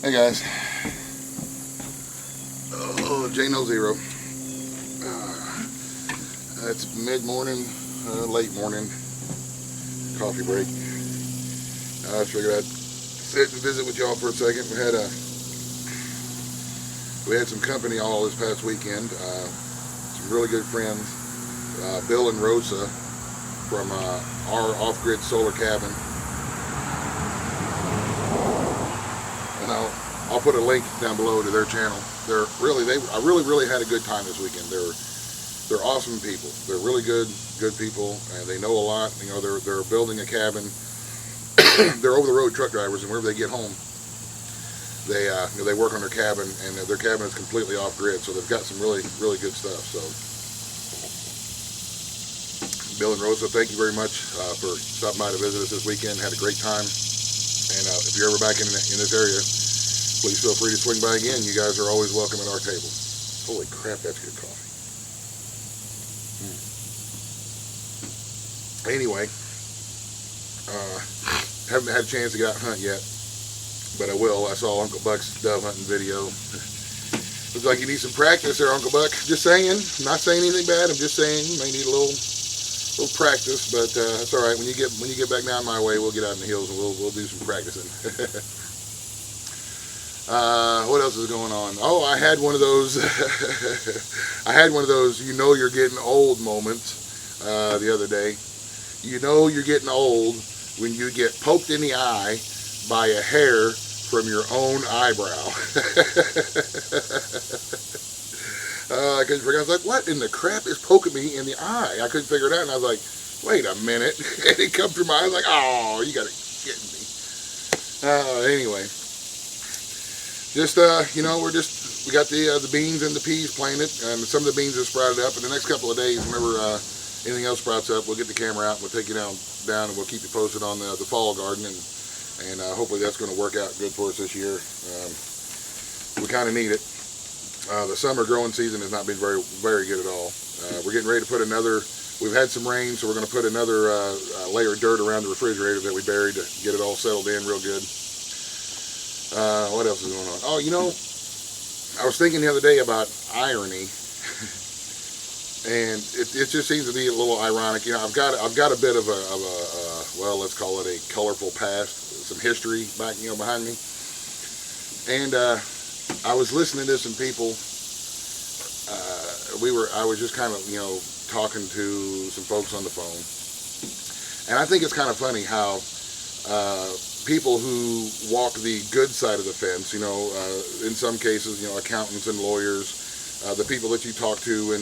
Hey guys, J0. It's mid-morning, late morning, coffee break. I figured I'd sit and visit with y'all for a second. We had some company all this past weekend. Some really good friends, Bill and Rosa from our off-grid solar cabin. And I'll put a link down below to their channel. I really had a good time this weekend. They're awesome people. They're really good people, and they know a lot. You know, they're building a cabin. They're over-the-road truck drivers, and wherever they get home, they work on their cabin, and their cabin is completely off-grid. So they've got some really good stuff. So Bill and Rosa, thank you very much for stopping by to visit us this weekend. Had a great time, and if you're ever back in this area, please feel free to swing by again. You guys are always welcome at our table. Holy crap, that's good coffee. Anyway, haven't had a chance to get out and hunt yet, but I will. I saw Uncle Buck's dove hunting video. Looks like you need some practice there, Uncle Buck. Just saying. I'm not saying anything bad. I'm just saying you may need a little practice, but that's all right. When you get back down my way, we'll get out in the hills and we'll do some practicing. What else is going on? Oh, I had one of those. You know you're getting old moments the other day. You know you're getting old when you get poked in the eye by a hair from your own eyebrow. I couldn't figure out. I was like, what in the crap is poking me in the eye? I couldn't figure it out, and I was like, wait a minute. And it come through my eye. I was like, oh, you got to get me. Anyway. Just, we got the beans and the peas planted, and some of the beans have sprouted up. In the next couple of days, whenever anything else sprouts up, we'll get the camera out and we'll take you down and we'll keep you posted on the fall garden, and hopefully that's going to work out good for us this year. We kind of need it. The summer growing season has not been very good at all. We're getting ready to put we've had some rain, so we're going to put another layer of dirt around the refrigerator that we buried to get it all settled in real good. What else is going on? Oh, I was thinking the other day about irony, and it just seems to be a little ironic. I've got a bit of a well, let's call it a colorful past, some history behind me, and I was listening to some people. I was just kind of talking to some folks on the phone, and I think it's kind of funny how people who walk the good side of the fence, in some cases, accountants and lawyers, the people that you talk to in,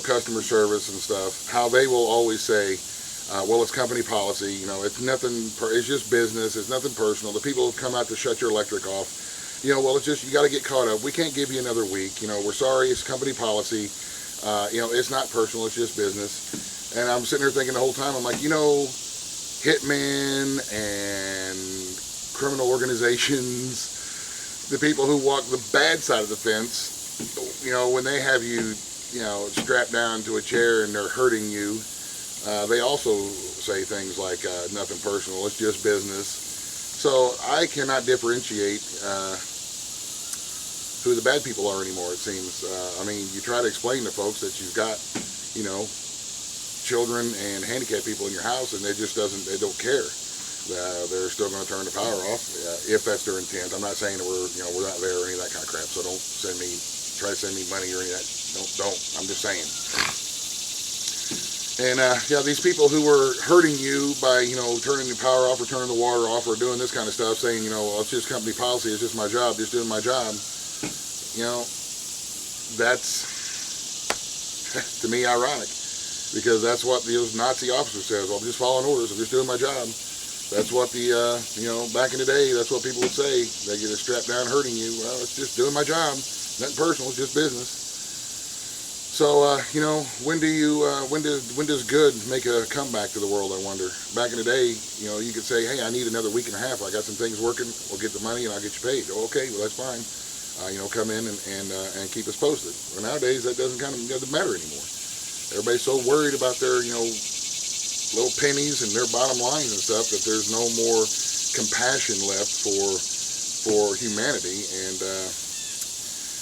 customer service and stuff, how they will always say, well, it's company policy, it's nothing, it's just business, it's nothing personal. The people who come out to shut your electric off, well, it's just, you got to get caught up. We can't give you another week. We're sorry, it's company policy. It's not personal, it's just business. And I'm sitting here thinking the whole time, I'm like, hitmen and criminal organizations, the people who walk the bad side of the fence, when they have you, strapped down to a chair and they're hurting you, they also say things like, nothing personal, it's just business. So I cannot differentiate who the bad people are anymore, it seems. You try to explain to folks that you've got, children and handicapped people in your house, and they don't care. They're still going to turn the power off if that's their intent. I'm not saying that we're not there or any of that kind of crap. So don't try to send me money or any of that. Don't. I'm just saying. And these people who were hurting you by turning the power off or turning the water off or doing this kind of stuff, saying well, it's just company policy, it's just my job, just doing my job. That's to me ironic. Because that's what those Nazi officer says. Well, I'm just following orders. I'm just doing my job. That's what back in the day, that's what people would say. They get strapped down hurting you. Well, it's just doing my job. Nothing personal. It's just business. So, when does good make a comeback to the world, I wonder? Back in the day, you could say, hey, I need another week and a half. I got some things working. We'll get the money and I'll get you paid. Oh, okay, well, that's fine. Come in and keep us posted. Well, nowadays, that doesn't matter anymore. Everybody's so worried about their, little pennies and their bottom lines and stuff that there's no more compassion left for for humanity. And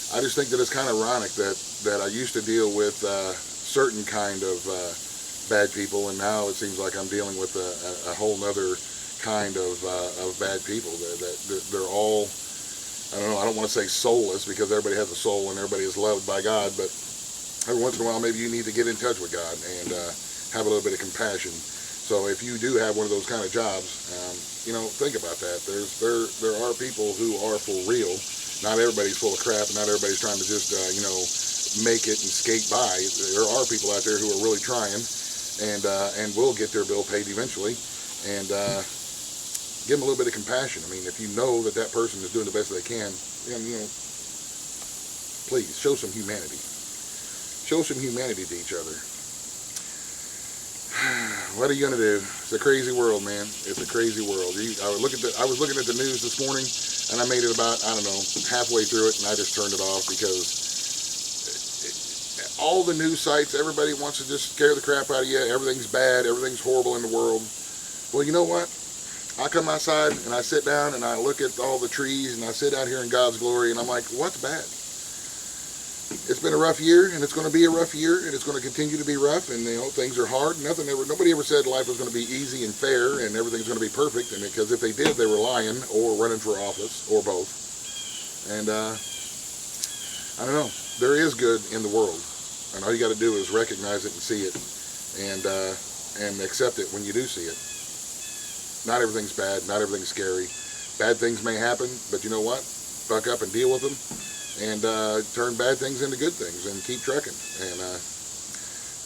I just think that it's kind of ironic that I used to deal with certain kind of bad people, and now it seems like I'm dealing with a whole nother kind of bad people. That they're all, I don't know, I don't want to say soulless, because everybody has a soul and everybody is loved by God, but every once in a while maybe you need to get in touch with God and have a little bit of compassion. So if you do have one of those kind of jobs, think about that. There are people who are for real. Not everybody's full of crap, and not everybody's trying to just make it and skate by. There are people out there who are really trying, and will get their bill paid eventually. And give them a little bit of compassion. I mean, if you know that person is doing the best they can, please show some humanity. Show some humanity to each other. What are you gonna do? It's a crazy world, man. It's a crazy world. I was looking at the news this morning, and I made it about, I don't know, halfway through it, and I just turned it off, because all the news sites, everybody wants to just scare the crap out of you. Everything's bad. Everything's horrible in the world. Well, you know what? I come outside and I sit down and I look at all the trees and I sit out here in God's glory, and I'm like, what's bad? It's been a rough year, and it's going to be a rough year, and it's going to continue to be rough, and things are hard. Nobody ever said life was going to be easy and fair and everything's going to be perfect, and because if they did, they were lying or running for office or both. And I don't know. There is good in the world, and all you got to do is recognize it and see it, and accept it when you do see it. Not everything's bad. Not everything's scary. Bad things may happen, but you know what? Buck up and deal with them. And turn bad things into good things and keep trucking. And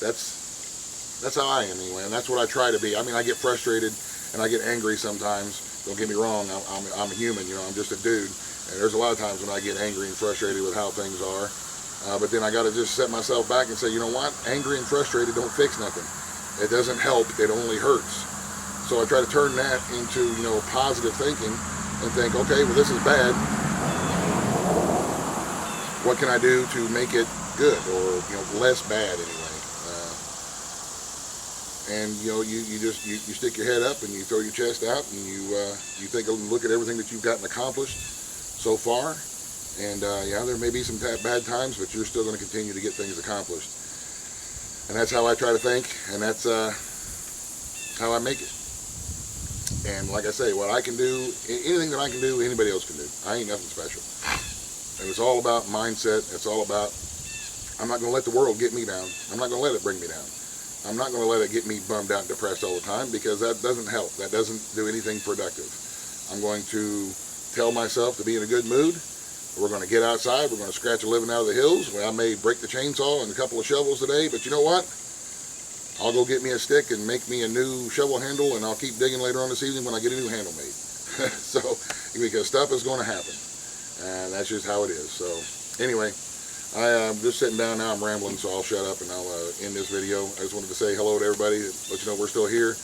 that's how I am anyway. And that's what I try to be. I mean, I get frustrated and I get angry sometimes. Don't get me wrong. I'm a human. I'm just a dude. And there's a lot of times when I get angry and frustrated with how things are. But then I got to just set myself back and say, you know what? Angry and frustrated don't fix nothing. It doesn't help. It only hurts. So I try to turn that into positive thinking and think, okay, well, this is bad. What can I do to make it good, or less bad anyway? And you stick your head up and you throw your chest out, and you take a look at everything that you've gotten accomplished so far. And there may be some bad times, but you're still going to continue to get things accomplished. And that's how I try to think, and that's how I make it. And like I say, what I can do, anything that I can do, anybody else can do. I ain't nothing special. And it's all about mindset. It's all about, I'm not going to let the world get me down. I'm not going to let it bring me down. I'm not going to let it get me bummed out and depressed all the time, because that doesn't help. That doesn't do anything productive. I'm going to tell myself to be in a good mood. We're going to get outside. We're going to scratch a living out of the hills. Well, I may break the chainsaw and a couple of shovels today, but you know what? I'll go get me a stick and make me a new shovel handle, and I'll keep digging later on this evening when I get a new handle made. So, because stuff is going to happen. And that's just how it is. So, anyway, I'm just sitting down now. I'm rambling, so I'll shut up and I'll end this video. I just wanted to say hello to everybody, let you know we're still here.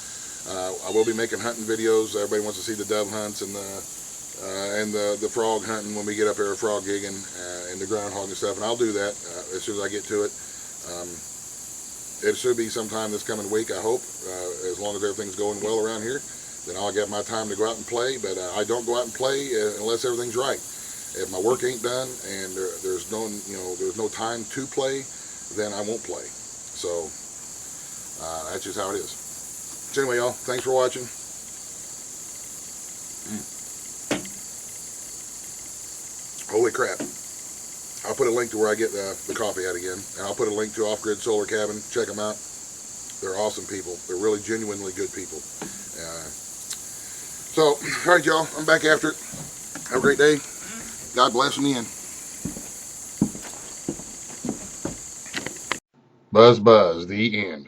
I will be making hunting videos. Everybody wants to see the dove hunts and the frog hunting when we get up there, frog gigging, and the groundhog and stuff. And I'll do that as soon as I get to it. It should be sometime this coming week, I hope, as long as everything's going well around here. Then I'll get my time to go out and play, but I don't go out and play unless everything's right. If my work ain't done and there's no time to play, then I won't play. So that's just how it is. So anyway, y'all, thanks for watching. Holy crap. I'll put a link to where I get the coffee at again. And I'll put a link to Off-Grid Solar Cabin. Check them out. They're awesome people. They're really genuinely good people. So, all right, y'all. I'm back after it. Have a great day. God bless in the end. Buzz, buzz, the end.